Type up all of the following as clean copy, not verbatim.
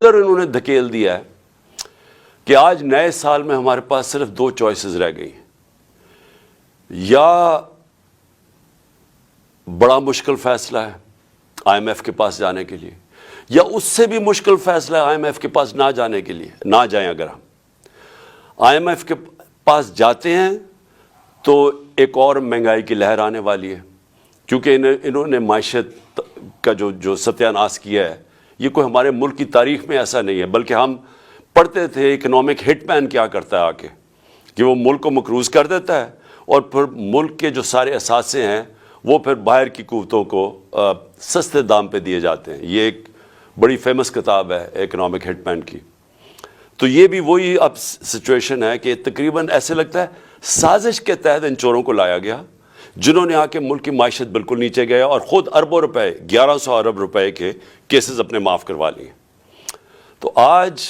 انہوں نے دھکیل دیا ہے کہ آج نئے سال میں ہمارے پاس صرف 2 چوائسز رہ گئی ہیں، یا بڑا مشکل فیصلہ ہے آئی ایم ایف کے پاس جانے کے لیے، یا اس سے بھی مشکل فیصلہ ہے آئی ایم ایف کے پاس نہ جانے کے لیے۔ نہ جائیں، اگر ہم آئی ایم ایف کے پاس جاتے ہیں تو ایک اور مہنگائی کی لہر آنے والی ہے، کیونکہ انہوں نے معیشت کا جو ستیہ ناش کیا ہے، یہ کوئی ہمارے ملک کی تاریخ میں ایسا نہیں ہے، بلکہ ہم پڑھتے تھے اکنامک ہٹ مین کیا کرتا ہے آ کے، کہ وہ ملک کو مقروض کر دیتا ہے اور پھر ملک کے جو سارے اثاثے ہیں وہ پھر باہر کی قوتوں کو سستے دام پہ دیے جاتے ہیں۔ یہ ایک بڑی فیمس کتاب ہے اکنامک ہٹ مین کی۔ تو یہ بھی وہی اب سچویشن ہے کہ تقریباً ایسے لگتا ہے سازش کے تحت ان چوروں کو لایا گیا، جنہوں نے آ کے ملک کی معیشت بالکل نیچے گیا اور خود اربوں روپے، 1100 ارب روپے کے کیسز اپنے معاف کروا لیے۔ تو آج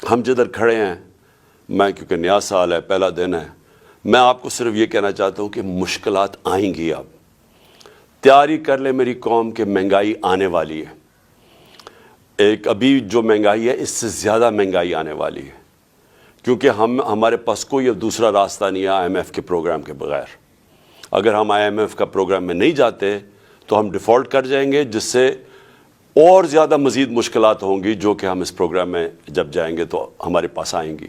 ہم جدھر کھڑے ہیں، میں کیونکہ نیا سال ہے، پہلا دن ہے، میں آپ کو صرف یہ کہنا چاہتا ہوں کہ مشکلات آئیں گی۔ اب تیاری کر لے میری قوم کہ مہنگائی آنے والی ہے، ایک ابھی جو مہنگائی ہے اس سے زیادہ مہنگائی آنے والی ہے، کیونکہ ہمارے پاس کوئی اب دوسرا راستہ نہیں ہے آئی ایم ایف کے پروگرام کے بغیر۔ اگر ہم آئی ایم ایف کا پروگرام میں نہیں جاتے تو ہم ڈیفالٹ کر جائیں گے، جس سے اور زیادہ مزید مشکلات ہوں گی جو کہ ہم اس پروگرام میں جب جائیں گے تو ہمارے پاس آئیں گی۔